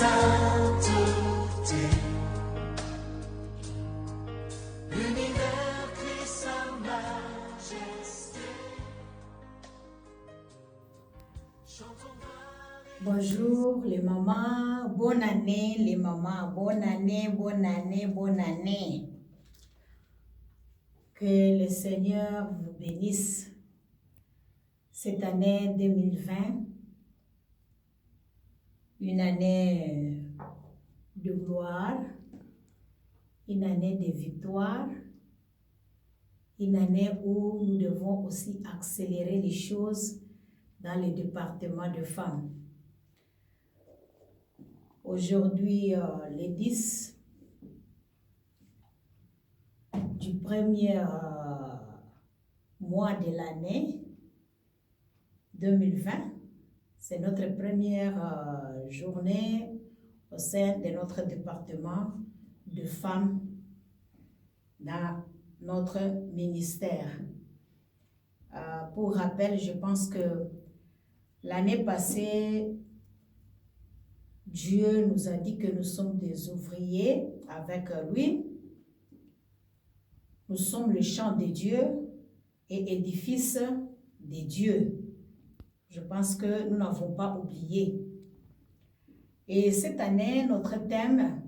sainteté. L'univers crie sa majesté. Chantons gloire et Bonjour les mamans, bonne année les mamans, bonne année, bonne année, bonne année. Que le Seigneur vous bénisse cette année 2020, une année de gloire, une année de victoire, une année où nous devons aussi accélérer les choses dans le département de femmes. Aujourd'hui, le 10 du premier mois de l'année 2020, c'est notre première journée au sein de notre département de femmes dans notre ministère. Pour rappel, je pense que l'année passée, Dieu nous a dit que nous sommes des ouvriers avec lui. Nous sommes le champ de Dieu et édifice de Dieu. Je pense que nous n'avons pas oublié. Et cette année, notre thème,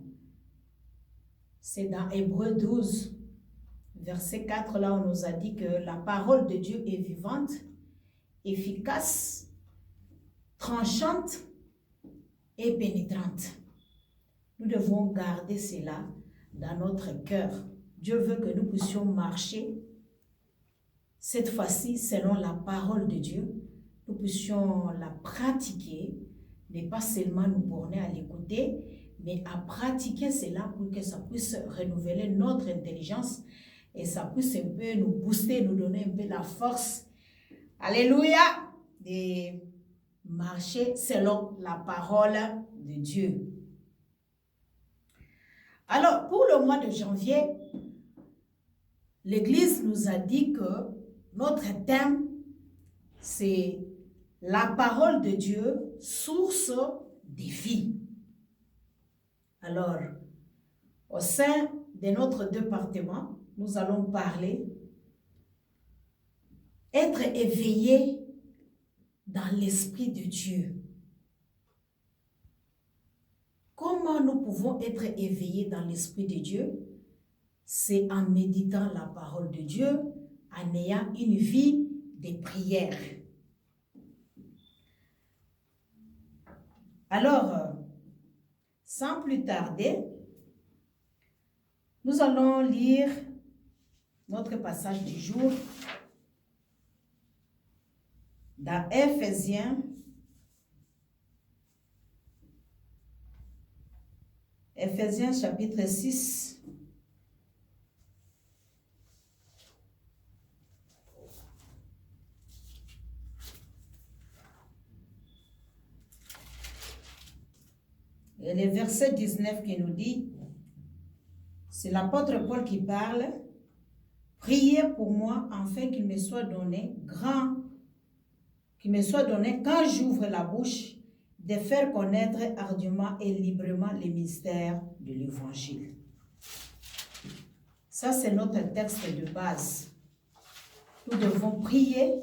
c'est dans Hébreux 12, verset 4, là on nous a dit que la parole de Dieu est vivante, efficace, tranchante et pénétrante. Nous devons garder cela dans notre cœur. Dieu veut que nous puissions marcher, cette fois-ci, selon la parole de Dieu. Nous puissions la pratiquer, ne pas seulement nous borner à l'écouter, mais à pratiquer cela pour que ça puisse renouveler notre intelligence et ça puisse un peu nous booster, nous donner un peu la force. Alléluia! De marcher selon la parole de Dieu. Alors, pour le mois de janvier, l'Église nous a dit que notre thème, c'est la parole de Dieu, source de vie. Alors, au sein de notre département, nous allons parler être éveillé dans l'Esprit de Dieu. Comment nous pouvons être éveillés dans l'Esprit de Dieu? C'est en méditant la parole de Dieu, en ayant une vie de prière. Alors, sans plus tarder, nous allons lire notre passage du jour dans Éphésiens, chapitre 6. Et le verset 19 qui nous dit, c'est l'apôtre Paul qui parle, « Priez pour moi afin qu'il me soit donné quand j'ouvre la bouche, de faire connaître ardument et librement les mystères de l'Évangile. » Ça, c'est notre texte de base. Nous devons prier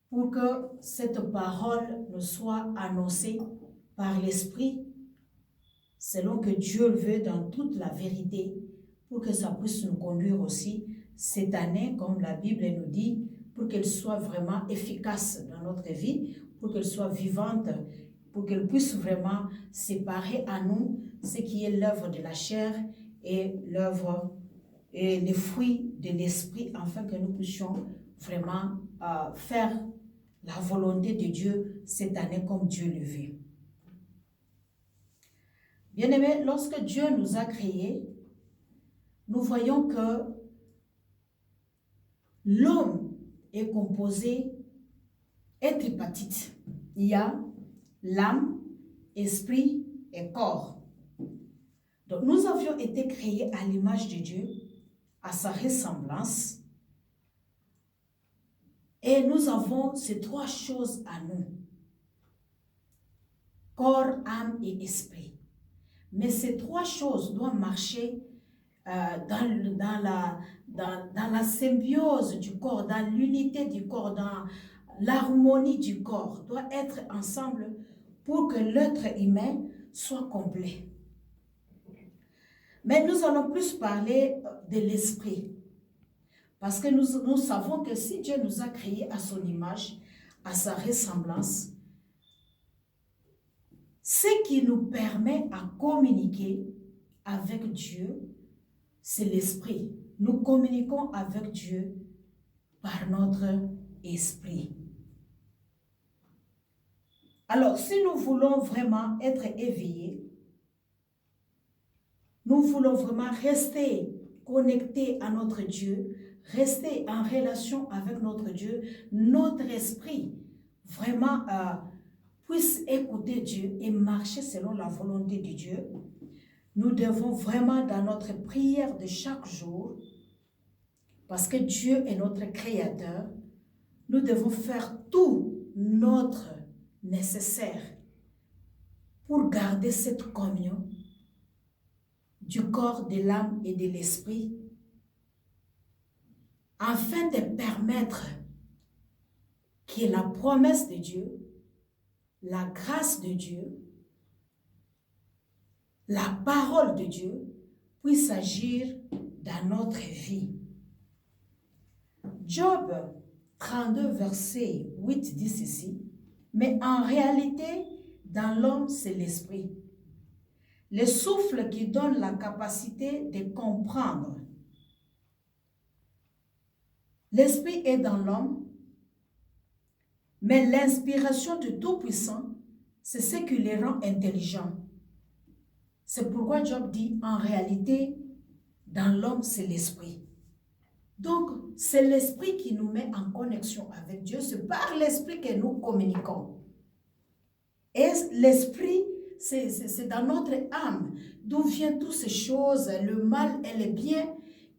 pour que cette parole nous soit annoncée par l'Esprit, selon que Dieu le veut dans toute la vérité, pour que ça puisse nous conduire aussi cette année, comme la Bible nous dit, pour qu'elle soit vraiment efficace dans notre vie, pour qu'elle soit vivante, pour qu'elle puisse vraiment séparer à nous ce qui est l'œuvre de la chair et l'œuvre et les fruits de l'esprit, afin que nous puissions vraiment faire la volonté de Dieu cette année comme Dieu le veut. Bien-aimés, lorsque Dieu nous a créés, nous voyons que l'homme est composé, est tripartite. Il y a l'âme, esprit et corps. Donc nous avions été créés à l'image de Dieu, à sa ressemblance. Et nous avons ces trois choses à nous. corps, âme et esprit. Mais ces trois choses doivent marcher dans la symbiose du corps, dans l'unité du corps, dans l'harmonie du corps, doit être ensemble pour que l'être humain soit complet. Mais nous allons plus parler de l'esprit. Parce que nous savons que si Dieu nous a créés à son image, à sa ressemblance, ce qui nous permet à communiquer avec Dieu, c'est l'esprit. Nous communiquons avec Dieu par notre esprit. Alors, si nous voulons vraiment être éveillés, nous voulons vraiment rester connectés à notre Dieu, rester en relation avec notre Dieu, notre esprit vraiment puisse écouter Dieu et marcher selon la volonté de Dieu. Nous devons vraiment dans notre prière de chaque jour, parce que Dieu est notre créateur, nous devons faire tout notre nécessaire pour garder cette communion du corps, de l'âme et de l'esprit, afin de permettre que la promesse de Dieu, la grâce de Dieu, la parole de Dieu puisse agir dans notre vie. Job 32, verset 8 dit ceci, « Mais en réalité, dans l'homme, c'est l'esprit, le souffle qui donne la capacité de comprendre. L'esprit est dans l'homme, mais l'inspiration du Tout-Puissant, c'est ce qui les rend intelligents. C'est pourquoi Job dit, en réalité, dans l'homme, c'est l'esprit. Donc, c'est l'esprit qui nous met en connexion avec Dieu. C'est par l'esprit que nous communiquons. Et l'esprit, c'est dans notre âme, d'où viennent toutes ces choses, le mal et le bien,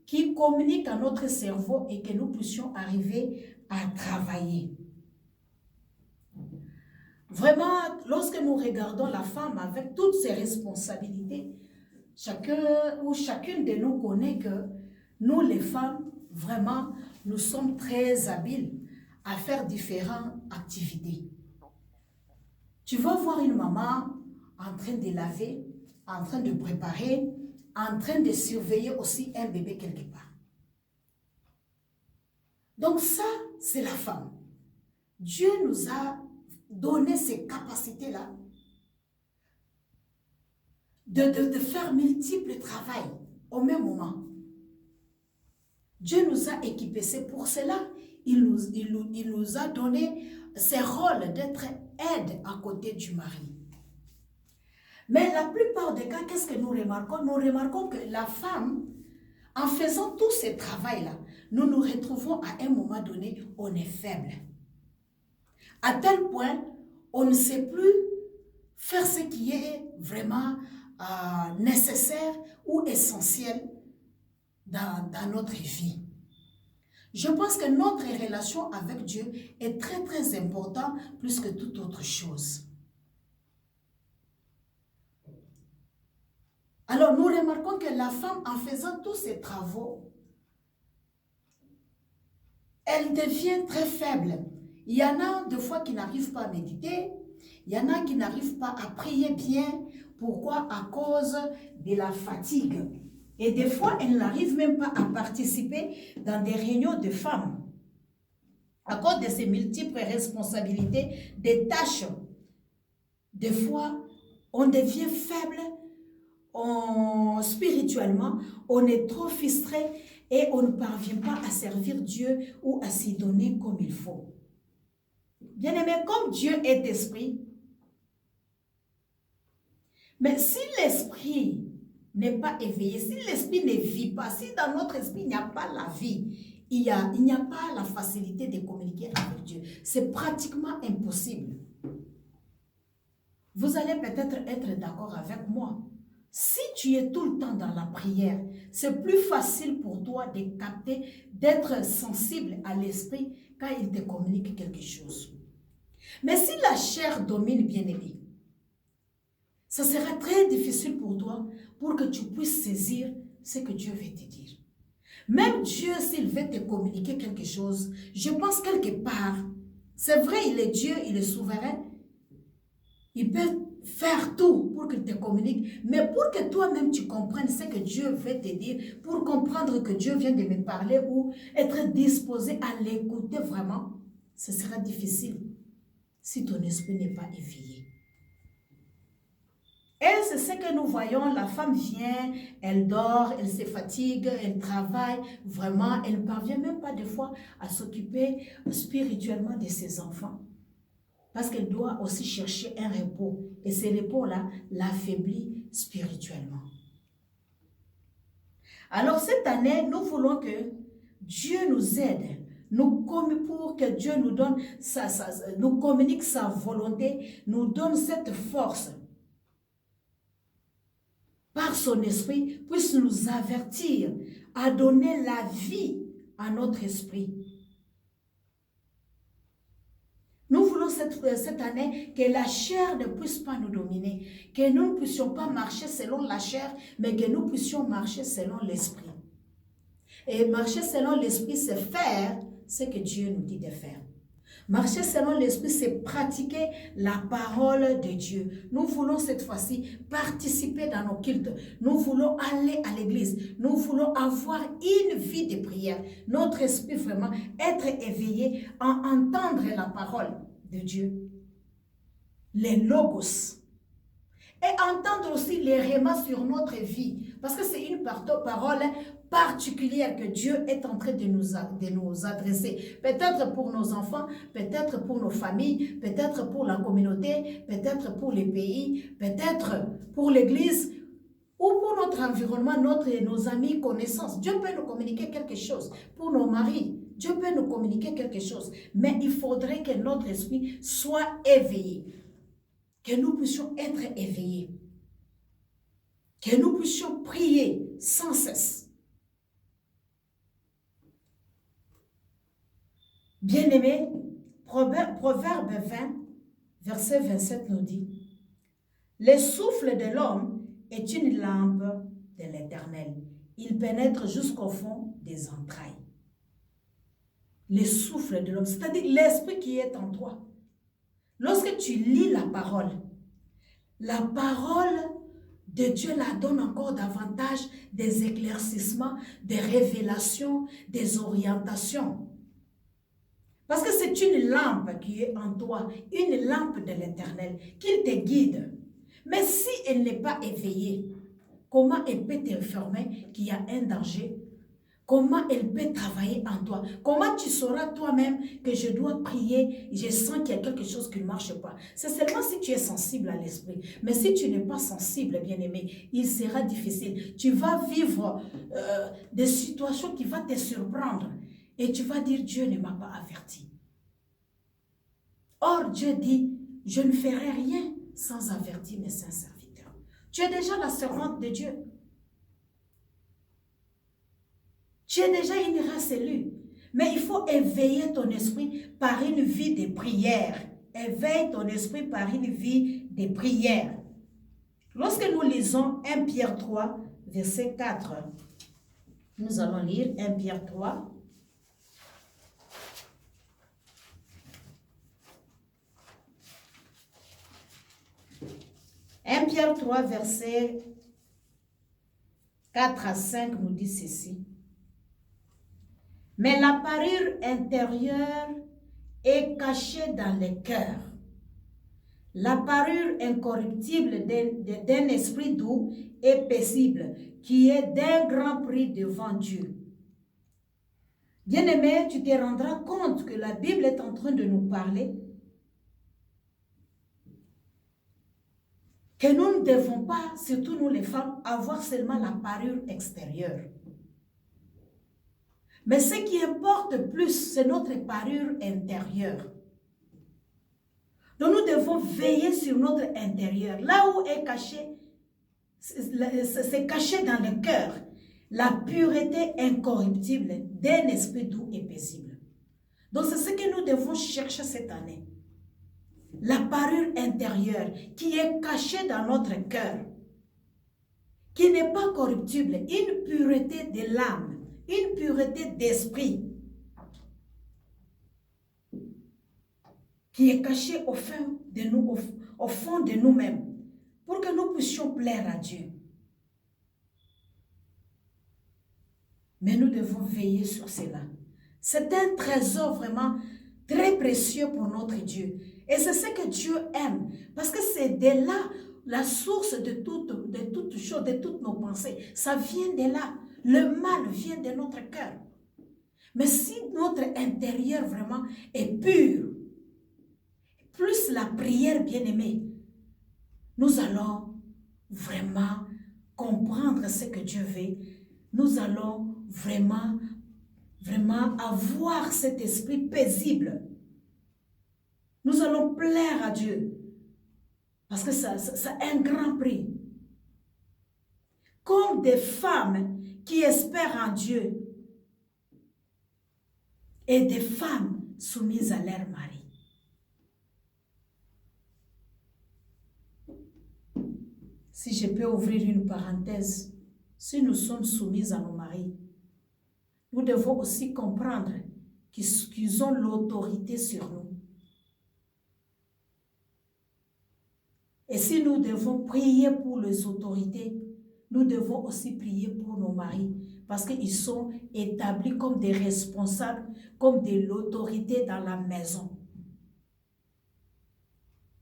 qui communiquent à notre cerveau et que nous puissions arriver à travailler. Vraiment, lorsque nous regardons la femme avec toutes ses responsabilités, chacun ou chacune de nous connaît que nous, les femmes, vraiment, nous sommes très habiles à faire différentes activités. Tu vas voir une maman en train de laver, en train de préparer, en train de surveiller aussi un bébé quelque part. Donc ça, c'est la femme. Dieu nous a donné ces capacités-là de faire multiples travails au même moment. Dieu nous a équipés. C'est pour cela il nous a donné ce rôle d'être aide à côté du mari. Mais la plupart des cas, qu'est-ce que nous remarquons? Nous remarquons que la femme, en faisant tout ce travail-là, nous nous retrouvons à un moment donné, on est faible. À tel point, on ne sait plus faire ce qui est vraiment nécessaire ou essentiel dans notre vie. Je pense que notre relation avec Dieu est très très importante plus que toute autre chose. Alors nous remarquons que la femme, en faisant tous ses travaux, elle devient très faible. Il y en a des fois qui n'arrivent pas à méditer, il y en a qui n'arrivent pas à prier bien. Pourquoi? À cause de la fatigue. Et des fois, elles n'arrivent même pas à participer dans des réunions de femmes. À cause de ces multiples responsabilités, des tâches. Des fois, on devient faible spirituellement, on est trop frustré et on ne parvient pas à servir Dieu ou à s'y donner comme il faut. Bien-aimé, comme Dieu est esprit, mais si l'esprit n'est pas éveillé, si l'esprit ne vit pas, si dans notre esprit il n'y a pas la vie, il n'y a pas la facilité de communiquer avec Dieu. C'est pratiquement impossible. Vous allez peut-être être d'accord avec moi. Si tu es tout le temps dans la prière, c'est plus facile pour toi de capter, d'être sensible à l'esprit quand il te communique quelque chose. Mais si la chair domine, bien-aimé, ça sera très difficile pour toi pour que tu puisses saisir ce que Dieu veut te dire. Même Dieu, s'il veut te communiquer quelque chose, je pense quelque part, c'est vrai, il est Dieu, il est souverain, il peut faire tout pour qu'il te communique, mais pour que toi-même tu comprennes ce que Dieu veut te dire, pour comprendre que Dieu vient de me parler ou être disposé à l'écouter vraiment, ce sera difficile si ton esprit n'est pas éveillé. Et c'est ce que nous voyons, la femme vient, elle dort, elle se fatigue, elle travaille, vraiment, elle ne parvient même pas des fois à s'occuper spirituellement de ses enfants. Parce qu'elle doit aussi chercher un repos. Et ce repos-là l'affaiblit spirituellement. Alors cette année, nous voulons que Dieu nous aide, pour que Dieu nous donne, nous communique sa volonté, nous donne cette force par son esprit, puisse nous avertir à donner la vie à notre esprit. Nous voulons cette année que la chair ne puisse pas nous dominer, que nous ne puissions pas marcher selon la chair, mais que nous puissions marcher selon l'esprit. Et marcher selon l'esprit, c'est faire ce que Dieu nous dit de faire. Marcher selon l'esprit, c'est pratiquer la parole de Dieu. Nous voulons cette fois-ci participer dans nos cultes. Nous voulons aller à l'église. Nous voulons avoir une vie de prière. Notre esprit vraiment être éveillé à entendre la parole de Dieu. Les logos. Et entendre aussi les rémas sur notre vie. Parce que c'est une parole particulière que Dieu est en train de nous adresser. Peut-être pour nos enfants, peut-être pour nos familles, peut-être pour la communauté, peut-être pour les pays, peut-être pour l'église ou pour notre environnement, nos amis, connaissances. Dieu peut nous communiquer quelque chose. Pour nos maris, Dieu peut nous communiquer quelque chose. Mais il faudrait que notre esprit soit éveillé. Que nous puissions être éveillés. Que nous puissions prier sans cesse. Bien-aimés, Proverbe 20, verset 27 nous dit, « Le souffle de l'homme est une lampe de l'Éternel. Il pénètre jusqu'au fond des entrailles. » Le souffle de l'homme, c'est-à-dire l'esprit qui est en toi. Lorsque tu lis la parole de Dieu la donne encore davantage des éclaircissements, des révélations, des orientations. Parce que c'est une lampe qui est en toi, une lampe de l'Éternel, qui te guide. Mais si elle n'est pas éveillée, comment elle peut t'informer qu'il y a un danger? Comment elle peut travailler en toi? Comment tu sauras toi-même que je dois prier, je sens qu'il y a quelque chose qui ne marche pas? C'est seulement si tu es sensible à l'esprit. Mais si tu n'es pas sensible, bien-aimé, il sera difficile. Tu vas vivre des situations qui vont te surprendre. Et tu vas dire, Dieu ne m'a pas averti. Or, Dieu dit, je ne ferai rien sans avertir mes saints serviteurs. Tu es déjà la servante de Dieu. Tu es déjà une race élue. Mais il faut éveiller ton esprit par une vie de prière. Éveille ton esprit par une vie de prière. Lorsque nous lisons 1 Pierre 3, verset 4, nous allons lire 1 Pierre 3. 1 Pierre 3, versets 4 à 5 nous dit ceci. Mais la parure intérieure est cachée dans le cœur. La parure incorruptible d'un esprit doux et paisible, qui est d'un grand prix devant Dieu. Bien-aimé, tu te rendras compte que la Bible est en train de nous parler que nous ne devons pas, surtout nous les femmes, avoir seulement la parure extérieure. Mais ce qui importe plus, c'est notre parure intérieure. Donc nous devons veiller sur notre intérieur. Là où est caché, c'est caché dans le cœur, la pureté incorruptible d'un esprit doux et paisible. Donc c'est ce que nous devons chercher cette année. la parure intérieure qui est cachée dans notre cœur, qui n'est pas corruptible, une pureté de l'âme, une pureté d'esprit, qui est cachée au fond de nous, au fond de nous-mêmes, pour que nous puissions plaire à Dieu. Mais nous devons veiller sur cela. C'est un trésor vraiment très précieux pour notre Dieu. Et c'est ce que Dieu aime. Parce que c'est de là la source de toutes choses, de toutes nos pensées. Ça vient de là. Le mal vient de notre cœur. Mais si notre intérieur vraiment est pur, plus la prière bien-aimée, nous allons vraiment comprendre ce que Dieu veut. Nous allons vraiment avoir cet esprit paisible. Nous allons plaire à Dieu. Parce que ça a un grand prix. Comme des femmes qui espèrent en Dieu et des femmes soumises à leur mari. Si je peux ouvrir une parenthèse, si nous sommes soumis à nos maris, nous devons aussi comprendre qu'ils ont l'autorité sur nous. Et si nous devons prier pour les autorités, nous devons aussi prier pour nos maris, parce qu'ils sont établis comme des responsables, comme de l'autorité dans la maison.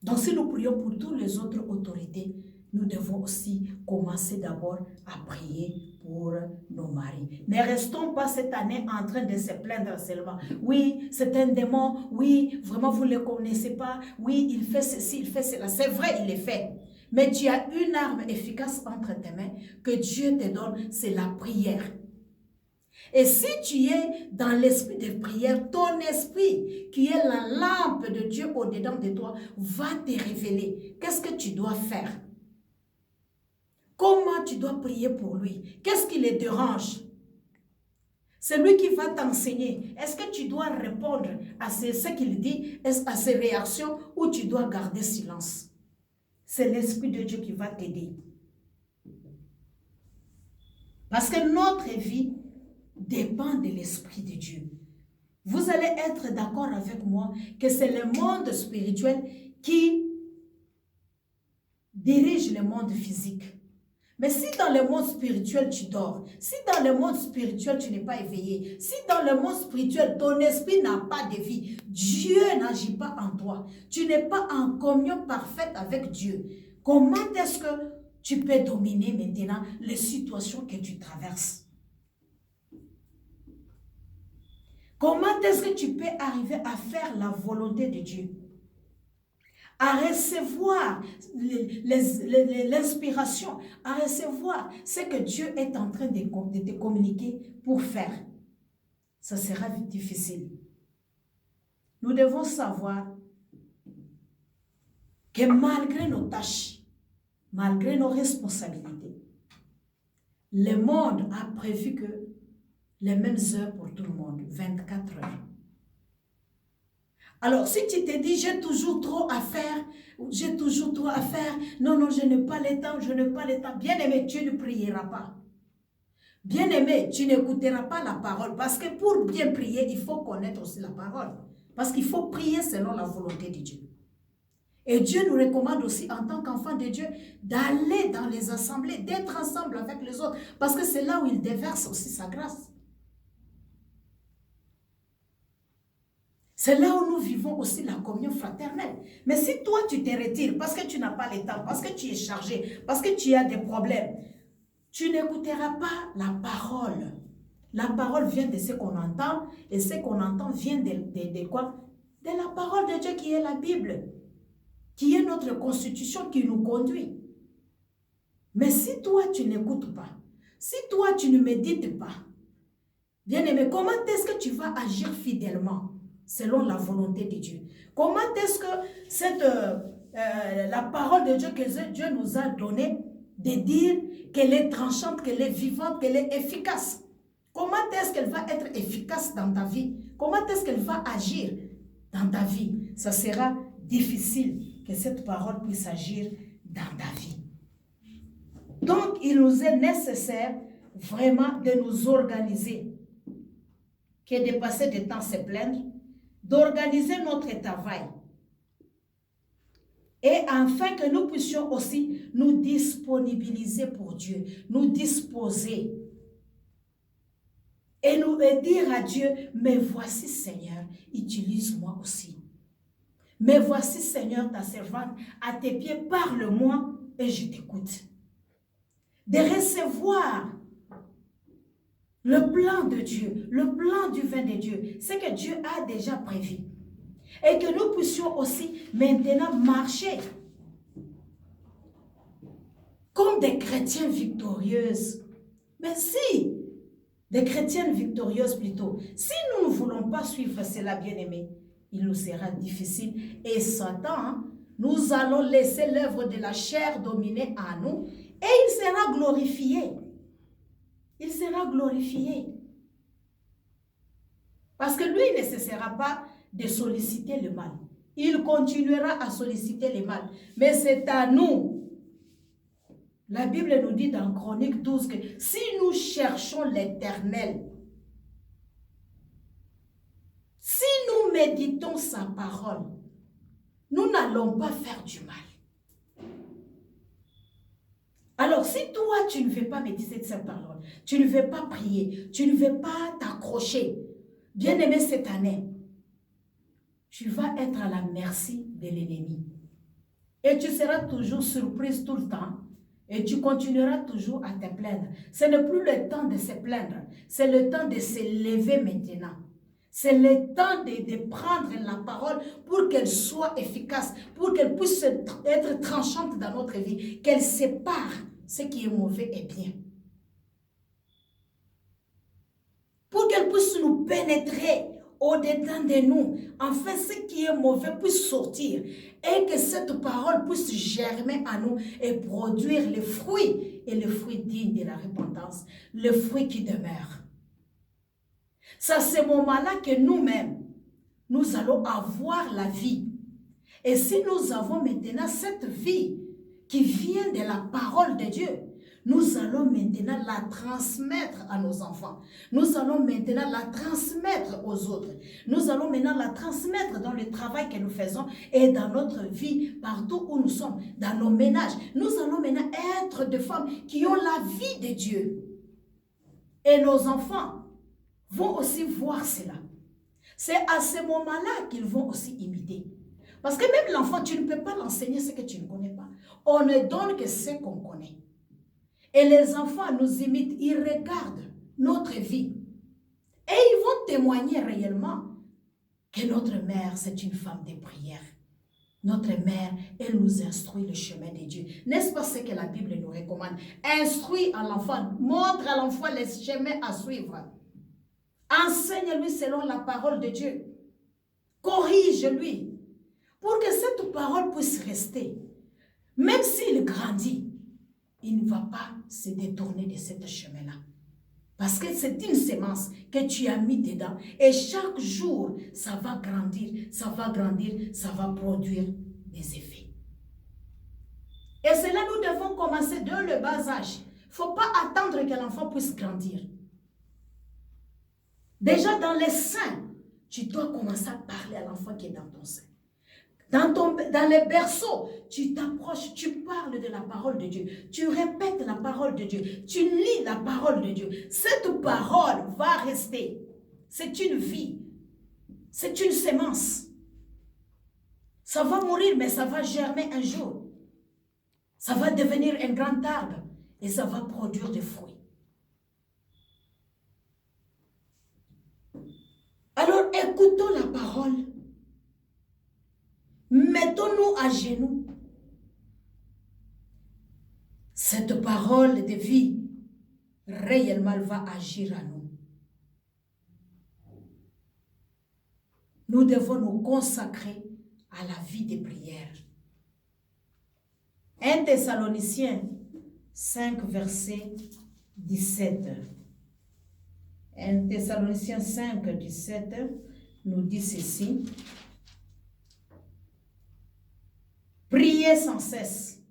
Donc si nous prions pour toutes les autres autorités, nous devons aussi commencer d'abord à prier pour nos maris. Ne restons pas cette année en train de se plaindre seulement. Oui, c'est un démon. Oui, vraiment, vous ne le connaissez pas. Oui, il fait ceci, il fait cela. C'est vrai, il est fait. Mais tu as une arme efficace entre tes mains que Dieu te donne, c'est la prière. Et si tu es dans l'esprit de prière, ton esprit, qui est la lampe de Dieu au-dedans de toi, va te révéler qu'est-ce que tu dois faire. Comment tu dois prier pour lui? Qu'est-ce qui le dérange? C'est lui qui va t'enseigner. Est-ce que tu dois répondre à ce qu'il dit, à ses réactions, ou tu dois garder silence? C'est l'Esprit de Dieu qui va t'aider. Parce que notre vie dépend de l'Esprit de Dieu. Vous allez être d'accord avec moi que c'est le monde spirituel qui dirige le monde physique. Mais si dans le monde spirituel tu dors, si dans le monde spirituel tu n'es pas éveillé, si dans le monde spirituel ton esprit n'a pas de vie, Dieu n'agit pas en toi, tu n'es pas en communion parfaite avec Dieu, comment est-ce que tu peux dominer maintenant les situations que tu traverses? Comment est-ce que tu peux arriver à faire la volonté de Dieu? À recevoir l'inspiration, à recevoir ce que Dieu est en train de te communiquer pour faire. Ça sera difficile. Nous devons savoir que malgré nos tâches, malgré nos responsabilités, le monde a prévu que les mêmes heures pour tout le monde, 24 heures. Alors, si tu te dis, j'ai toujours trop à faire, non, je n'ai pas le temps, bien-aimé, tu ne prieras pas. Bien-aimé, tu n'écouteras pas la parole, parce que pour bien prier, il faut connaître aussi la parole. Parce qu'il faut prier selon la volonté de Dieu. Et Dieu nous recommande aussi, en tant qu'enfants de Dieu, d'aller dans les assemblées, d'être ensemble avec les autres, parce que c'est là où il déverse aussi sa grâce. C'est là où nous vivons aussi la communion fraternelle. Mais si toi, tu te retires parce que tu n'as pas le temps, parce que tu es chargé, parce que tu as des problèmes, tu n'écouteras pas la parole. La parole vient de ce qu'on entend, et ce qu'on entend vient de quoi? De la parole de Dieu qui est la Bible, qui est notre constitution qui nous conduit. Mais si toi, tu n'écoutes pas, si toi, tu ne médites pas, bien-aimé, comment est-ce que tu vas agir fidèlement selon la volonté de Dieu? Comment est-ce que la parole de Dieu que Dieu nous a donnée, de dire qu'elle est tranchante, qu'elle est vivante, qu'elle est efficace? Comment est-ce qu'elle va être efficace dans ta vie? Comment est-ce qu'elle va agir dans ta vie? Ça sera difficile que cette parole puisse agir dans ta vie. Donc, il nous est nécessaire vraiment de nous organiser, que de passer du temps à se plaindre, d'organiser notre travail. Et afin que nous puissions aussi nous disponibiliser pour Dieu, nous disposer. Et dire à Dieu, mais voici Seigneur, utilise-moi aussi. Mais voici Seigneur ta servante, à tes pieds, parle-moi et je t'écoute. De recevoir le plan de Dieu, le plan du vin de Dieu, ce que Dieu a déjà prévu. Et que nous puissions aussi maintenant marcher comme des chrétiens victorieuses. Mais si, des chrétiennes victorieuses plutôt, si nous ne voulons pas suivre cela, bien-aimés, il nous sera difficile. Et Satan, nous allons laisser l'œuvre de la chair dominer en nous et il sera glorifié. Il sera glorifié. Parce que lui ne cessera pas de solliciter le mal. Il continuera à solliciter le mal. Mais c'est à nous. La Bible nous dit dans Chronique 12 que si nous cherchons l'Éternel, si nous méditons sa parole, nous n'allons pas faire du mal. Alors, si toi, tu ne veux pas méditer sa parole, tu ne veux pas prier, tu ne veux pas t'accrocher, bien-aimé cette année, tu vas être à la merci de l'ennemi. Et tu seras toujours surprise tout le temps. Et tu continueras toujours à te plaindre. Ce n'est plus le temps de se plaindre. C'est le temps de se lever maintenant. C'est le temps de prendre la parole pour qu'elle soit efficace, pour qu'elle puisse être tranchante dans notre vie, qu'elle sépare ce qui est mauvais et bien. Pour qu'elle puisse nous pénétrer au-dedans de nous, enfin ce qui est mauvais puisse sortir et que cette parole puisse germer à nous et produire les fruits, et les fruits dignes de la repentance, le fruit qui demeure. C'est à ce moment-là que nous-mêmes, nous allons avoir la vie. Et si nous avons maintenant cette vie qui vient de la parole de Dieu, nous allons maintenant la transmettre à nos enfants. Nous allons maintenant la transmettre aux autres. Nous allons maintenant la transmettre dans le travail que nous faisons et dans notre vie, partout où nous sommes, dans nos ménages. Nous allons maintenant être des femmes qui ont la vie de Dieu. Et nos enfants vont aussi voir cela. C'est à ce moment-là qu'ils vont aussi imiter. Parce que même l'enfant, tu ne peux pas l'enseigner ce que tu ne connais pas. On ne donne que ce qu'on connaît. Et les enfants nous imitent, ils regardent notre vie. Et ils vont témoigner réellement que notre mère, c'est une femme de prière. Notre mère, elle nous instruit le chemin de Dieu. N'est-ce pas ce que la Bible nous recommande? Instruis à l'enfant, montre à l'enfant les chemins à suivre. Enseigne-lui selon la parole de Dieu. Corrige-lui pour que cette parole puisse rester. Même s'il grandit, il ne va pas se détourner de ce chemin-là. Parce que c'est une semence que tu as mis dedans. Et chaque jour, ça va grandir, ça va grandir, ça va produire des effets. Et cela, nous devons commencer dès le bas âge. Il ne faut pas attendre que l'enfant puisse grandir. Déjà dans les seins, tu dois commencer à parler à l'enfant qui est dans ton sein. Dans les berceaux, tu t'approches, tu parles de la parole de Dieu. Tu répètes la parole de Dieu. Tu lis la parole de Dieu. Cette parole va rester. C'est une vie. C'est une semence. Ça va mourir, mais ça va germer un jour. Ça va devenir un grand arbre et ça va produire des fruits. Alors écoutons la parole. Mettons-nous à genoux. Cette parole de vie réellement va agir à nous. Nous devons nous consacrer à la vie de prière. 1 Thessaloniciens 5, verset 17. 1 Thessaloniciens 5, 17 nous dit ceci. Priez sans cesse.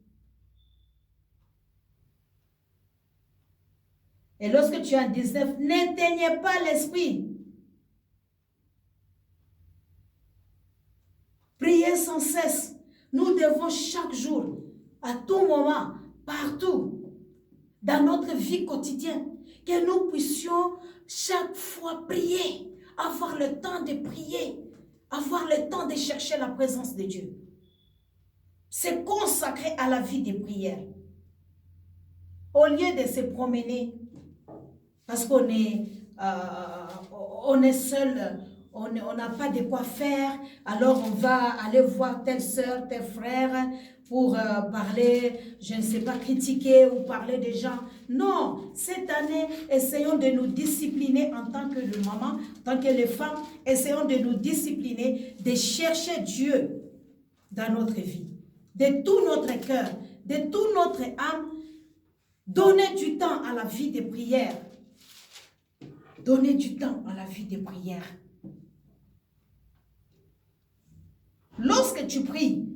Et lorsque tu es en 19, n'éteignez pas l'esprit. Priez sans cesse. Nous devons chaque jour, à tout moment, partout, dans notre vie quotidienne, que nous puissions chaque fois prier, avoir le temps de prier, avoir le temps de chercher la présence de Dieu. C'est consacré à la vie de prière. Au lieu de se promener, parce qu'on est seul, on n'a pas de quoi faire, alors on va aller voir telle soeur, tel frère pour parler, je ne sais pas, critiquer ou parler des gens. Non, cette année, essayons de nous discipliner en tant que les mamans, en tant que les femmes, essayons de nous discipliner, de chercher Dieu dans notre vie, de tout notre cœur, de toute notre âme, donner du temps à la vie de prière. Donner du temps à la vie de prière. Lorsque tu pries,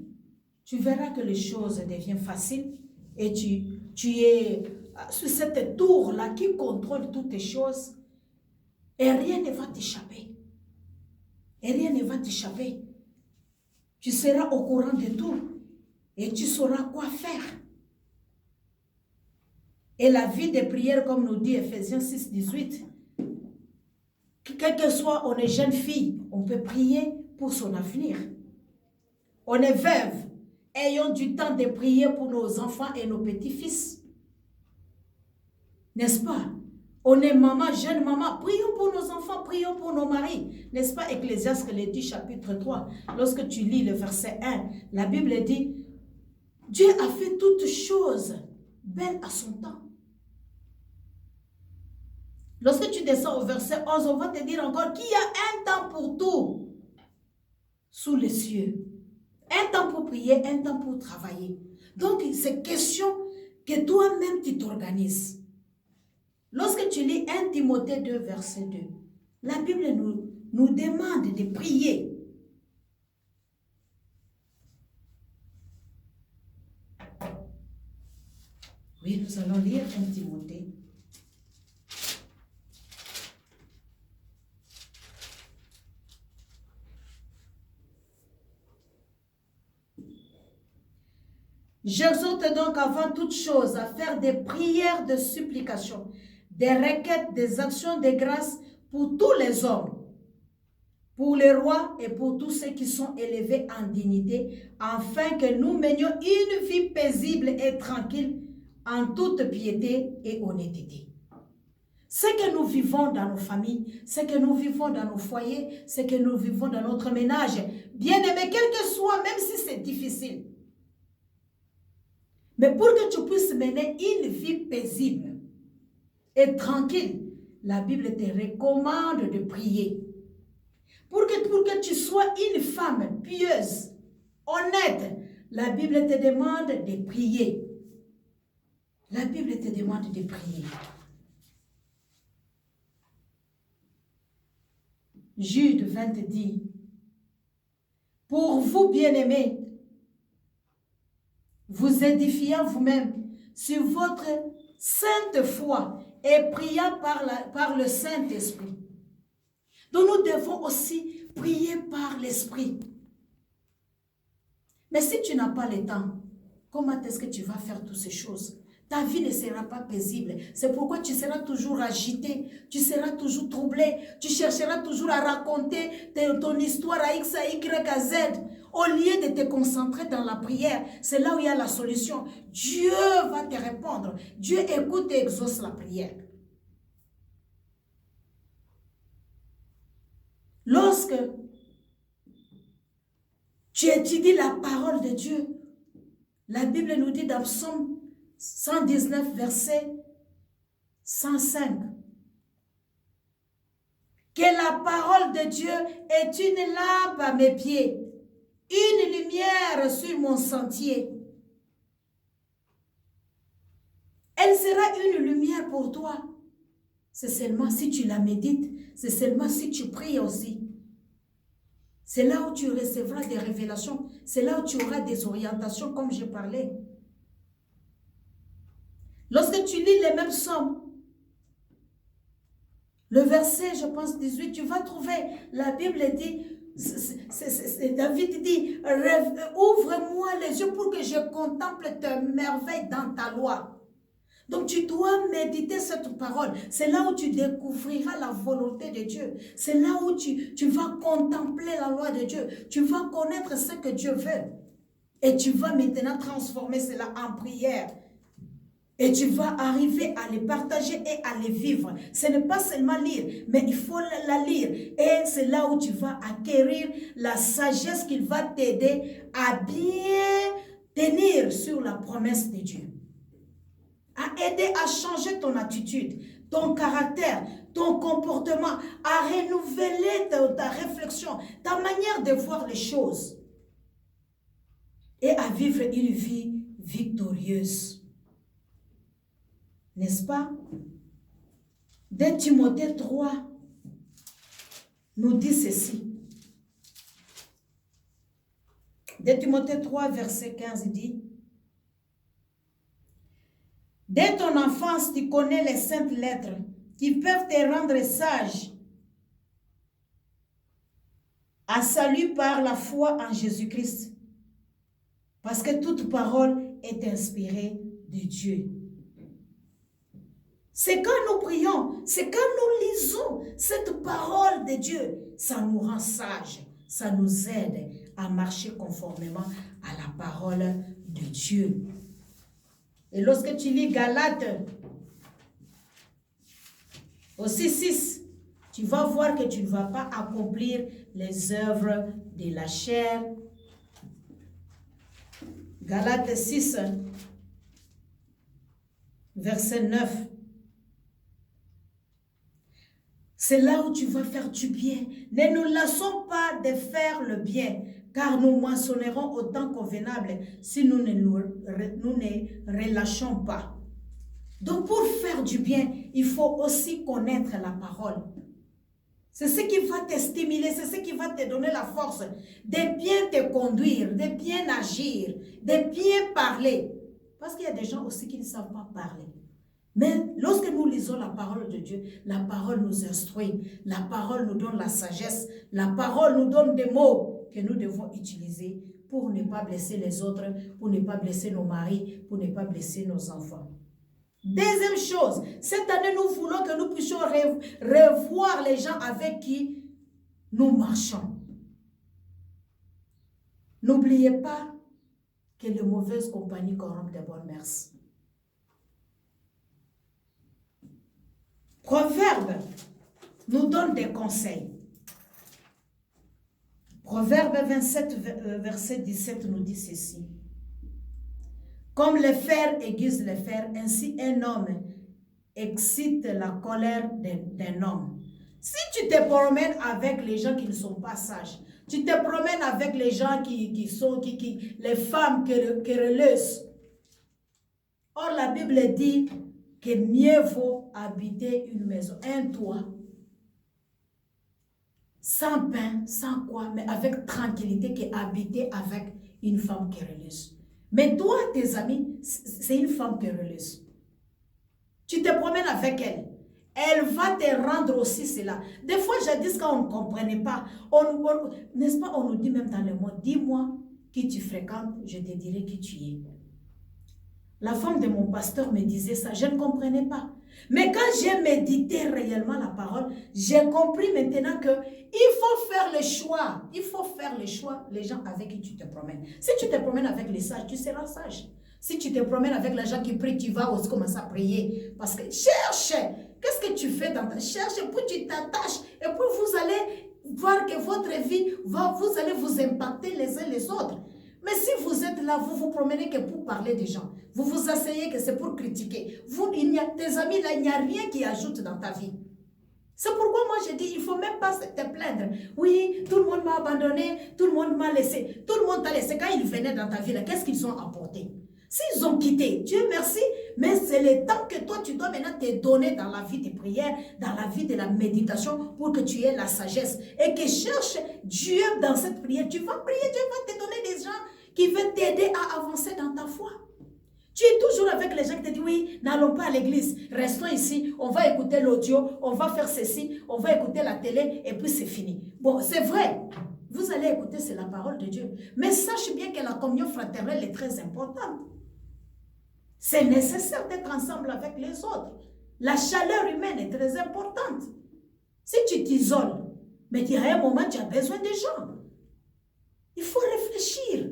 tu verras que les choses deviennent faciles et tu es sur cette tour-là qui contrôle toutes les choses et rien ne va t'échapper. Et rien ne va t'échapper. Tu seras au courant de tout et tu sauras quoi faire. Et la vie de prière, comme nous dit Ephésiens 6, 18, quel que soit, on est jeune fille, on peut prier pour son avenir. On est veuve, ayons du temps de prier pour nos enfants et nos petits-fils. N'est-ce pas? On est maman, jeune maman, prions pour nos enfants, prions pour nos maris. N'est-ce pas Ecclésiaste le dit, chapitre 3, lorsque tu lis le verset 1, la Bible dit, Dieu a fait toutes choses belles à son temps. Lorsque tu descends au verset 11, on va te dire encore qu'il y a un temps pour tout sous les cieux. Un temps pour prier, un temps pour travailler. Donc, c'est question que toi-même tu t'organises. Lorsque tu lis 1 Timothée 2, verset 2, la Bible nous demande de prier. Oui, nous allons lire 1 Timothée. J'exhorte donc avant toute chose à faire des prières de supplication, des requêtes, des actions de grâce pour tous les hommes, pour les rois et pour tous ceux qui sont élevés en dignité, afin que nous menions une vie paisible et tranquille en toute piété et honnêteté. Ce que nous vivons dans nos familles, ce que nous vivons dans nos foyers, ce que nous vivons dans notre ménage, bien aimé, quel que soit, même si c'est difficile, mais pour que tu puisses mener une vie paisible et tranquille, la Bible te recommande de prier. Pour que tu sois une femme pieuse, honnête, la Bible te demande de prier. La Bible te demande de prier. Jude 20 dit, pour vous bien-aimés, vous édifiant vous-même sur votre sainte foi et priant par le Saint-Esprit. Donc nous devons aussi prier par l'Esprit. Mais si tu n'as pas le temps, comment est-ce que tu vas faire toutes ces choses? Ta vie ne sera pas paisible. C'est pourquoi tu seras toujours agité, tu seras toujours troublé, tu chercheras toujours à raconter ton histoire à X, à Y, à Z. Au lieu de te concentrer dans la prière, c'est là où il y a la solution. Dieu va te répondre. Dieu écoute et exauce la prière. Lorsque tu étudies la parole de Dieu, la Bible nous dit dans Psaume 119, verset 105, que la parole de Dieu est une lampe à mes pieds, une lumière sur mon sentier. Elle sera une lumière pour toi. C'est seulement si tu la médites, c'est seulement si tu pries aussi. C'est là où tu recevras des révélations. C'est là où tu auras des orientations, comme je parlais. Lorsque tu lis les mêmes psaumes, le verset, je pense, 18, tu vas trouver, la Bible dit, David dit, ouvre-moi les yeux pour que je contemple tes merveilles dans ta loi. Donc tu dois méditer cette parole. C'est là où tu découvriras la volonté de Dieu. C'est là où tu vas contempler la loi de Dieu. Tu vas connaître ce que Dieu veut. Et tu vas maintenant transformer cela en prière. Et tu vas arriver à les partager et à les vivre. Ce n'est pas seulement lire, mais il faut la lire. Et c'est là où tu vas acquérir la sagesse qui va t'aider à bien tenir sur la promesse de Dieu. À aider à changer ton attitude, ton caractère, ton comportement, à renouveler ta réflexion, ta manière de voir les choses. Et à vivre une vie victorieuse. N'est-ce pas? 2 Timothée 3 nous dit ceci. 2 Timothée 3, verset 15 dit: dès ton enfance, tu connais les saintes lettres qui peuvent te rendre sage à salut par la foi en Jésus-Christ. Parce que toute parole est inspirée de Dieu. C'est quand nous prions, c'est quand nous lisons cette parole de Dieu, ça nous rend sages, ça nous aide à marcher conformément à la parole de Dieu. Et lorsque tu lis Galates, au 6, tu vas voir que tu ne vas pas accomplir les œuvres de la chair. Galates 6, verset 9. C'est là où tu vas faire du bien. Ne nous lassons pas de faire le bien, car nous moissonnerons au temps convenable si nous ne relâchons pas. Donc pour faire du bien, il faut aussi connaître la parole. C'est ce qui va te stimuler, c'est ce qui va te donner la force de bien te conduire, de bien agir, de bien parler. Parce qu'il y a des gens aussi qui ne savent pas parler. Mais lorsque nous lisons la parole de Dieu, la parole nous instruit, la parole nous donne la sagesse, la parole nous donne des mots que nous devons utiliser pour ne pas blesser les autres, pour ne pas blesser nos maris, pour ne pas blesser nos enfants. Deuxième chose, cette année nous voulons que nous puissions revoir les gens avec qui nous marchons. N'oubliez pas que les mauvaises compagnies corrompent de bonnes mœurs. Proverbe nous donne des conseils. Proverbe 27, verset 17 nous dit ceci. Comme le fer aiguise le fer, ainsi un homme excite la colère d'un homme. Si tu te promènes avec les gens qui ne sont pas sages, tu te promènes avec les gens les femmes querelleuses. Or, la Bible dit que mieux vaut habiter une maison, un toit, sans pain, sans quoi, mais avec tranquillité, qu'habiter avec une femme querelleuse. Mais toi, tes amis, c'est une femme querelleuse. Tu te promènes avec elle. Elle va te rendre aussi cela. Des fois, jadis, quand on ne comprenait pas, n'est-ce pas, on nous dit même dans le monde, dis-moi qui tu fréquentes, je te dirai qui tu es. La femme de mon pasteur me disait ça, je ne comprenais pas. Mais quand j'ai médité réellement la parole, j'ai compris maintenant qu'il faut faire le choix. Il faut faire le choix, les gens avec qui tu te promènes. Si tu te promènes avec les sages, tu seras sage. Si tu te promènes avec les gens qui prient, tu vas aussi commencer à prier. Parce que cherche, qu'est-ce que tu fais dans ta cherche, puis tu t'attaches. Et puis vous allez voir que votre vie, vous allez vous impacter les uns les autres. Mais si vous êtes là, vous vous promenez que pour parler des gens. Vous vous asseyez que c'est pour critiquer. Tes amis, là, il n'y a rien qui ajoute dans ta vie. C'est pourquoi moi je dis, il ne faut même pas te plaindre. Oui, tout le monde m'a abandonné, tout le monde m'a laissé. Tout le monde t'a laissé. Quand ils venaient dans ta vie, qu'est-ce qu'ils ont apporté? S'ils ont quitté, Dieu merci, mais c'est le temps que toi, tu dois maintenant te donner dans la vie des prières, dans la vie de la méditation, pour que tu aies la sagesse. Et que cherche Dieu dans cette prière. Tu vas prier, Dieu va te donner des gens qui veulent t'aider à avancer dans ta foi. Tu es toujours avec les gens qui te disent, oui, n'allons pas à l'église, restons ici, on va écouter l'audio, on va faire ceci, on va écouter la télé, et puis c'est fini. Bon, c'est vrai, vous allez écouter, c'est la parole de Dieu. Mais sache bien que la communion fraternelle est très importante. C'est nécessaire d'être ensemble avec les autres. La chaleur humaine est très importante. Si tu t'isoles, mais à un moment, tu as besoin des gens. Il faut réfléchir.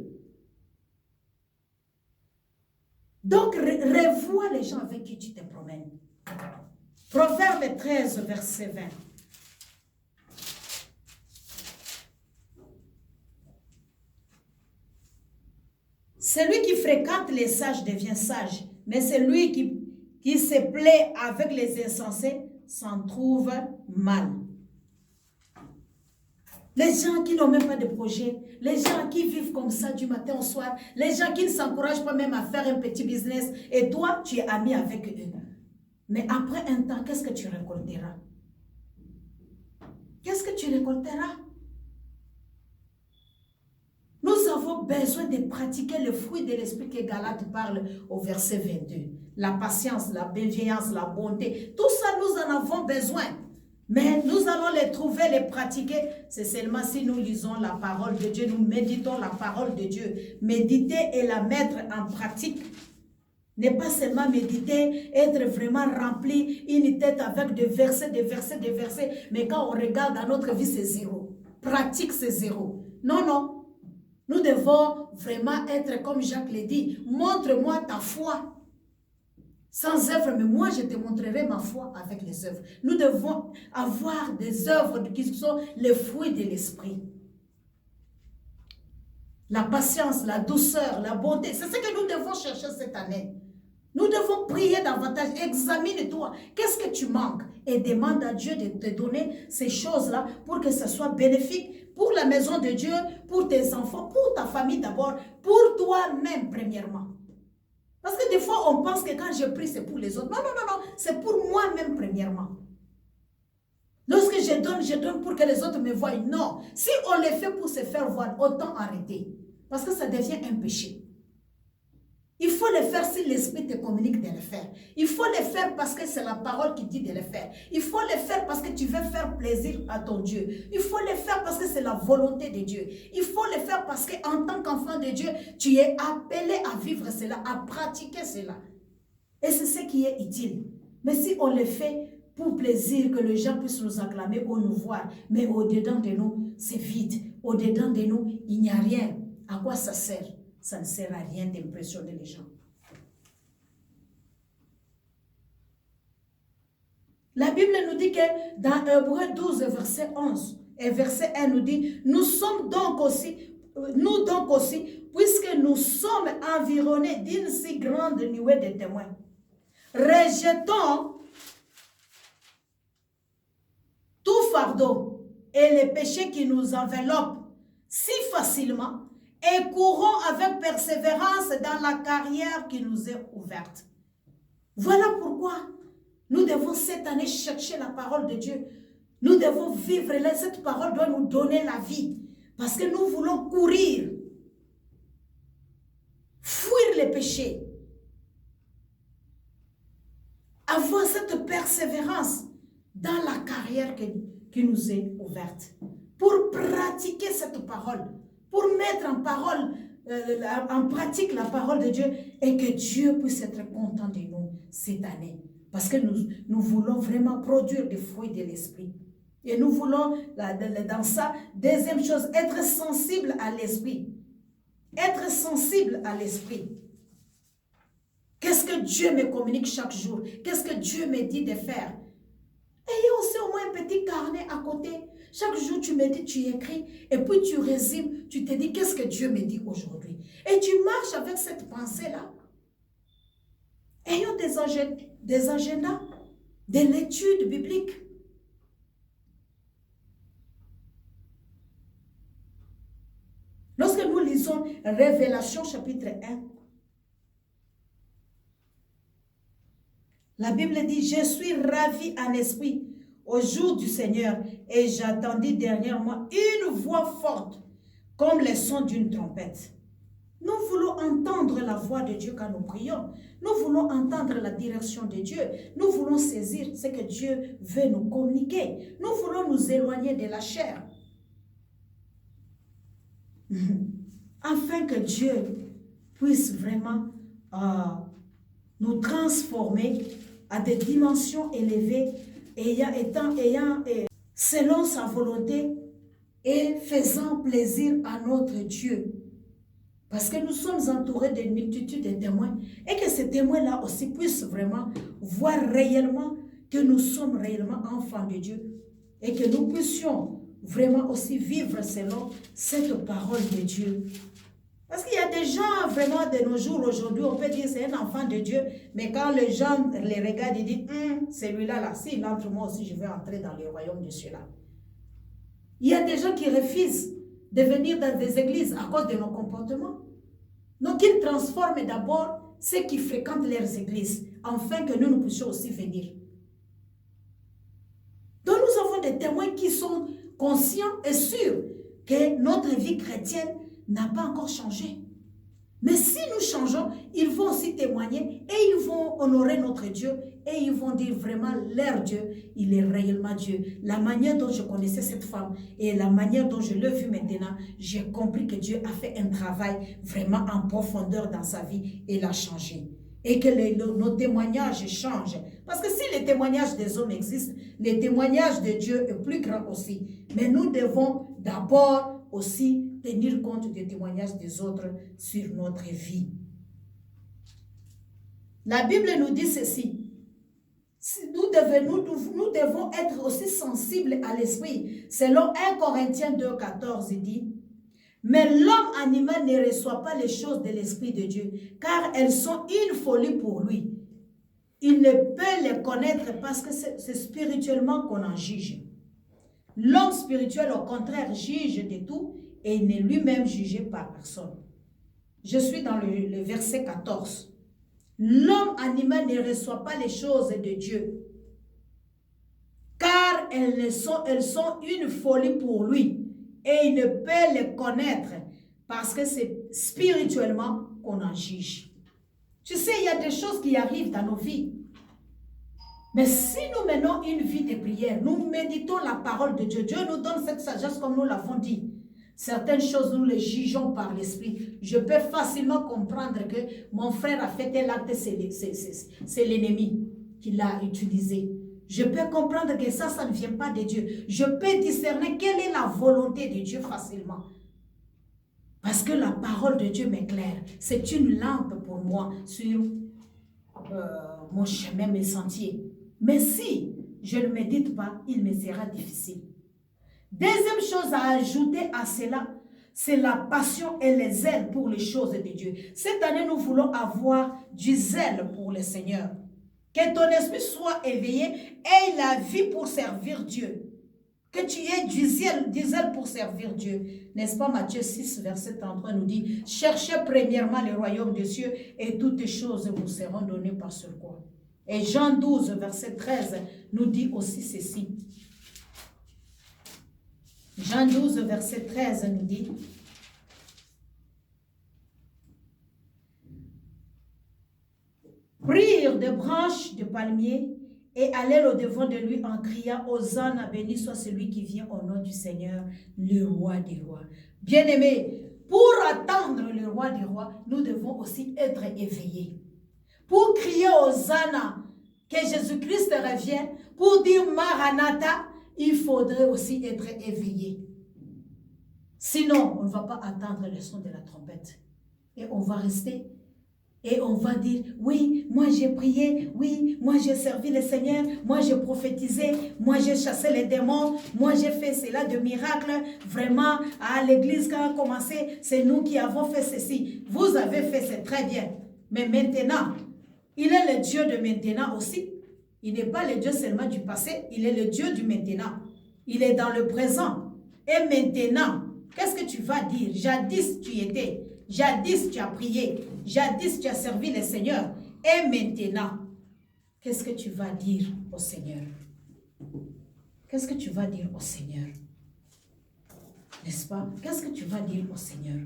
Donc, revois les gens avec qui tu te promènes. Proverbe 13, verset 20. Celui qui fréquente les sages devient sage, mais celui qui se plaît avec les insensés s'en trouve mal. Les gens qui n'ont même pas de projet, les gens qui vivent comme ça du matin au soir, les gens qui ne s'encouragent pas même à faire un petit business, et toi, tu es ami avec eux. Mais après un temps, qu'est-ce que tu récolteras? Qu'est-ce que tu récolteras? Nous avons besoin de pratiquer le fruit de l'esprit que Galate parle au verset 22. La patience, la bienveillance, la bonté, tout ça nous en avons besoin. Mais nous allons les trouver, les pratiquer. C'est seulement si nous lisons la parole de Dieu, nous méditons la parole de Dieu. Méditer et la mettre en pratique. Ne pas seulement méditer, être vraiment rempli, une tête avec des versets, des versets, des versets. Mais quand on regarde dans notre vie, c'est zéro. Pratique, c'est zéro. Non, non. Nous devons vraiment être comme Jacques l'a dit. Montre-moi ta foi. Sans œuvre, mais moi je te montrerai ma foi avec les œuvres. Nous devons avoir des œuvres qui sont les fruits de l'esprit. La patience, la douceur, la bonté, c'est ce que nous devons chercher cette année. Nous devons prier davantage. Examine-toi. Qu'est-ce que tu manques? Et demande à Dieu de te donner ces choses-là pour que ce soit bénéfique pour la maison de Dieu, pour tes enfants, pour ta famille d'abord, pour toi-même premièrement. Parce que des fois, on pense que quand je prie, c'est pour les autres. Non, non, non, non. C'est pour moi-même premièrement. Lorsque je donne pour que les autres me voient. Non. Si on le fait pour se faire voir, autant arrêter. Parce que ça devient un péché. Il faut le faire si l'Esprit te communique de le faire. Il faut le faire parce que c'est la parole qui dit de le faire. Il faut le faire parce que tu veux faire plaisir à ton Dieu. Il faut le faire parce que c'est la volonté de Dieu. Il faut le faire parce qu'en tant qu'enfant de Dieu, tu es appelé à vivre cela, à pratiquer cela. Et c'est ce qui est utile. Mais si on le fait pour plaisir, que les gens puissent nous acclamer ou nous voir, mais au-dedans de nous, c'est vide. Au-dedans de nous, il n'y a rien. À quoi ça sert? Ça ne sert à rien d'impressionner les gens. La Bible nous dit que dans Hébreux 12, verset 11 et verset 1 nous dit, nous donc aussi, puisque nous sommes environnés d'une si grande nuée de témoins, rejetons tout fardeau et les péchés qui nous enveloppent si facilement, et courons avec persévérance dans la carrière qui nous est ouverte. Voilà pourquoi nous devons cette année chercher la parole de Dieu. Nous devons vivre, cette parole doit nous donner la vie. Parce que nous voulons courir, fuir les péchés, avoir cette persévérance dans la carrière qui nous est ouverte. Pour pratiquer cette parole. Pour mettre en pratique la parole de Dieu et que Dieu puisse être content de nous cette année. Parce que nous voulons vraiment produire des fruits de l'esprit. Et nous voulons, dans ça, deuxième chose, être sensible à l'esprit. Être sensible à l'esprit. Qu'est-ce que Dieu me communique chaque jour? Qu'est-ce que Dieu me dit de faire? Ayez aussi au moins un petit carnet à côté. Chaque jour, tu médites, tu écris, et puis tu résumes, tu te dis, qu'est-ce que Dieu me dit aujourd'hui? Et tu marches avec cette pensée-là. Ayons des agendas, des lectures bibliques. Lorsque nous lisons Révélation chapitre 1, La Bible dit, je suis ravi en esprit au jour du Seigneur et j'attendis derrière moi une voix forte comme le son d'une trompette. Nous voulons entendre la voix de Dieu quand nous prions. Nous voulons entendre la direction de Dieu. Nous voulons saisir ce que Dieu veut nous communiquer. Nous voulons nous éloigner de la chair. Afin que Dieu puisse vraiment nous transformer à des dimensions élevées, selon sa volonté et faisant plaisir à notre Dieu. Parce que nous sommes entourés d'une multitude de témoins et que ces témoins-là aussi puissent vraiment voir réellement que nous sommes réellement enfants de Dieu et que nous puissions vraiment aussi vivre selon cette parole de Dieu. Parce qu'il y a des gens vraiment de nos jours aujourd'hui, on peut dire c'est un enfant de Dieu, mais quand les gens les regardent, ils disent celui-là, là, s'il entre moi aussi, je vais entrer dans le royaume de ceux-là. Il y a des gens qui refusent de venir dans des églises à cause de nos comportements. Donc, ils transforment d'abord ceux qui fréquentent leurs églises, afin que nous puissions aussi venir. Donc, nous avons des témoins qui sont conscients et sûrs que notre vie chrétienne n'a pas encore changé. Mais si nous changeons, ils vont aussi témoigner et ils vont honorer notre Dieu et ils vont dire vraiment leur Dieu, il est réellement Dieu. La manière dont je connaissais cette femme et la manière dont je l'ai vue maintenant, j'ai compris que Dieu a fait un travail vraiment en profondeur dans sa vie et l'a changé. Et que nos témoignages changent. Parce que si les témoignages des hommes existent, les témoignages de Dieu est plus grand aussi. Mais nous devons d'abord aussi tenir compte des témoignages des autres sur notre vie. La Bible nous dit ceci. Nous devons être aussi sensibles à l'esprit. Selon 1 Corinthiens 2, 14, il dit, mais l'homme animal ne reçoit pas les choses de l'esprit de Dieu, car elles sont une folie pour lui. Il ne peut les connaître parce que c'est spirituellement qu'on en juge. L'homme spirituel, au contraire, juge de tout et il n'est lui-même jugé par personne. Je suis dans le verset 14. L'homme animal ne reçoit pas les choses de Dieu, car elles sont une folie pour lui et il ne peut les connaître parce que c'est spirituellement qu'on en juge. Tu sais, il y a des choses qui arrivent dans nos vies. Mais si nous menons une vie de prière, nous méditons la parole de Dieu, Dieu nous donne cette sagesse comme nous l'avons dit. Certaines choses, nous les jugeons par l'esprit. Je peux facilement comprendre que mon frère a fait tel acte, c'est l'ennemi qui l'a utilisé. Je peux comprendre que ça ne vient pas de Dieu. Je peux discerner quelle est la volonté de Dieu facilement. Parce que la parole de Dieu m'éclaire. C'est une lampe pour moi sur mon chemin, mes sentiers. Mais si je ne médite pas, il me sera difficile. Deuxième chose à ajouter à cela, c'est la passion et le zèle pour les choses de Dieu. Cette année, nous voulons avoir du zèle pour le Seigneur. Que ton esprit soit éveillé et la vie pour servir Dieu. Que tu aies du zèle pour servir Dieu. N'est-ce pas, Matthieu 6, verset 33 nous dit, cherchez premièrement le royaume des cieux et toutes choses vous seront données par surcroît. Et Jean 12, verset 13 nous dit aussi ceci. Jean 12, verset 13 nous dit, prirent des branches de palmier et allèrent au-devant de lui en criant, Hosanna, béni soit celui qui vient au nom du Seigneur, le roi des rois. Bien-aimés, pour attendre le roi des rois, nous devons aussi être éveillés. Pour crier Hosanna, que Jésus-Christ revienne, pour dire Maranatha, il faudrait aussi être éveillé. Sinon, on ne va pas attendre le son de la trompette. Et on va rester. Et on va dire, oui, moi j'ai prié, oui, moi j'ai servi le Seigneur, moi j'ai prophétisé, moi j'ai chassé les démons, moi j'ai fait cela de miracles. Vraiment, à l'église quand on a commencé, c'est nous qui avons fait ceci. Vous avez fait, c'est très bien. Mais maintenant, il est le Dieu de maintenant aussi. Il n'est pas le Dieu seulement du passé, il est le Dieu du maintenant. Il est dans le présent. Et maintenant, qu'est-ce que tu vas dire? Jadis tu étais, jadis tu as prié, jadis tu as servi le Seigneur. Et maintenant, qu'est-ce que tu vas dire au Seigneur? Qu'est-ce que tu vas dire au Seigneur? N'est-ce pas? Qu'est-ce que tu vas dire au Seigneur?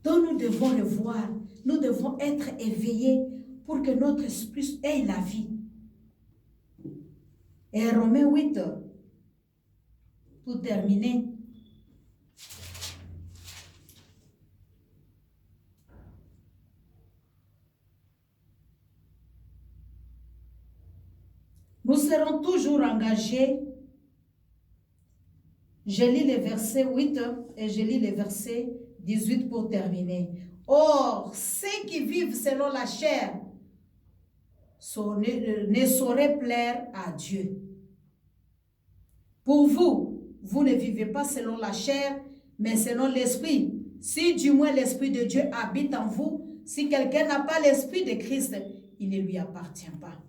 Donc nous devons le voir. Nous devons être éveillés pour que notre esprit ait la vie. Et Romains 8, pour terminer. Nous serons toujours engagés. Je lis le verset 8 et je lis le verset 18 pour terminer. Or, ceux qui vivent selon la chair ne sauraient plaire à Dieu. Pour vous, vous ne vivez pas selon la chair, mais selon l'esprit. Si du moins l'esprit de Dieu habite en vous, si quelqu'un n'a pas l'esprit de Christ, il ne lui appartient pas.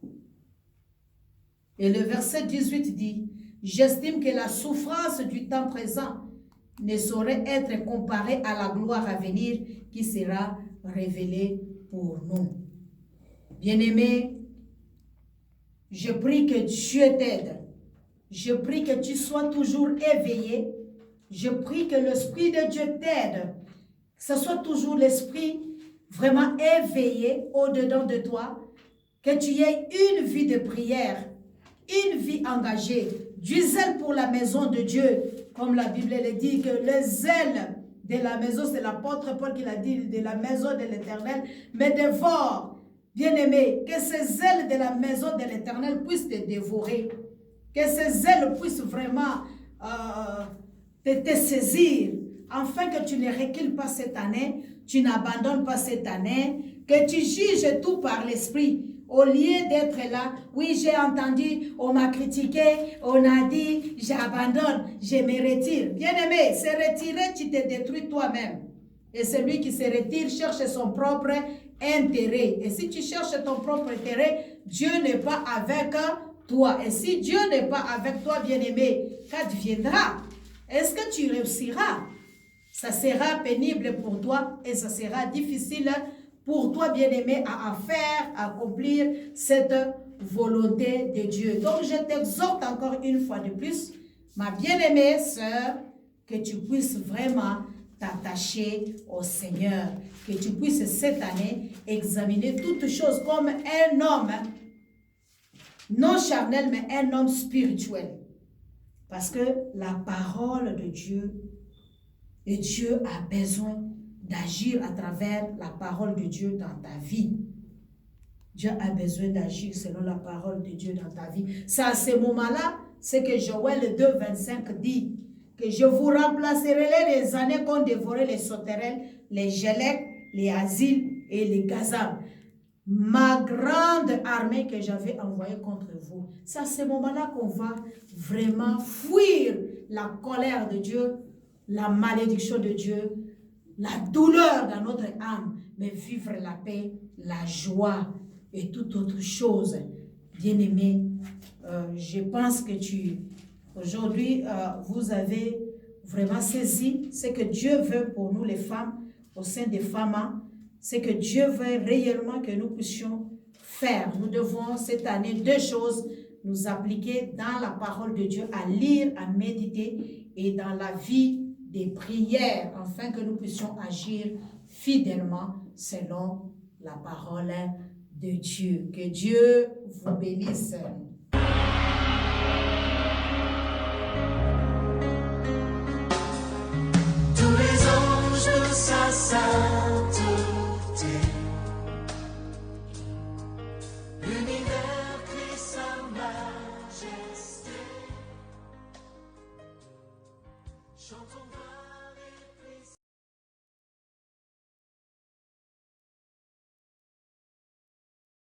Et le verset 18 dit, « J'estime que la souffrance du temps présent ne saurait être comparée à la gloire à venir qui sera révélée pour nous. » Bien-aimés, je prie que Dieu t'aide. Je prie que tu sois toujours éveillé. Je prie que l'Esprit de Dieu t'aide. Que ce soit toujours l'Esprit vraiment éveillé au-dedans de toi. Que tu aies une vie de prière. Une vie engagée, du zèle pour la maison de Dieu, comme la Bible le dit, que le zèle de la maison, c'est l'apôtre Paul qui l'a dit, de la maison de l'Éternel, mais dévore, bien-aimé, que ce zèle de la maison de l'Éternel puisse te dévorer, que ce zèle puisse vraiment te saisir, afin que tu ne recules pas cette année, tu n'abandonnes pas cette année, que tu juges tout par l'Esprit. Au lieu d'être là, oui, j'ai entendu, on m'a critiqué, on a dit, j'abandonne, je me retire. Bien-aimé, se retirer, tu te détruis toi-même. Et celui qui se retire cherche son propre intérêt. Et si tu cherches ton propre intérêt, Dieu n'est pas avec toi. Et si Dieu n'est pas avec toi, bien-aimé, qu'adviendra? Est-ce que tu réussiras? Ça sera pénible pour toi et ça sera difficile pour toi, bien-aimé, à faire, à accomplir cette volonté de Dieu. Donc, je t'exhorte encore une fois de plus, ma bien-aimée sœur, que tu puisses vraiment t'attacher au Seigneur, que tu puisses cette année examiner toutes choses comme un homme, non charnel, mais un homme spirituel. Parce que la parole de Dieu, et Dieu a besoin d'agir à travers la parole de Dieu dans ta vie. Dieu a besoin d'agir selon la parole de Dieu dans ta vie. C'est à ce moment-là, c'est que Joël 2, 25 dit que je vous remplacerai les années qu'ont dévoré les sauterelles, les gélèques, les asiles et les gazabs. Ma grande armée que j'avais envoyée contre vous. C'est à ce moment-là qu'on va vraiment fuir la colère de Dieu, la malédiction de Dieu, la douleur dans notre âme, mais vivre la paix, la joie et toute autre chose. Bien-aimé, je pense que aujourd'hui, vous avez vraiment saisi ce que Dieu veut pour nous les femmes, au sein des femmes, ce que Dieu veut réellement que nous puissions faire. Nous devons cette année deux choses, nous appliquer dans la parole de Dieu, à lire, à méditer et dans la vie des prières, afin que nous puissions agir fidèlement selon la parole de Dieu. Que Dieu vous bénisse.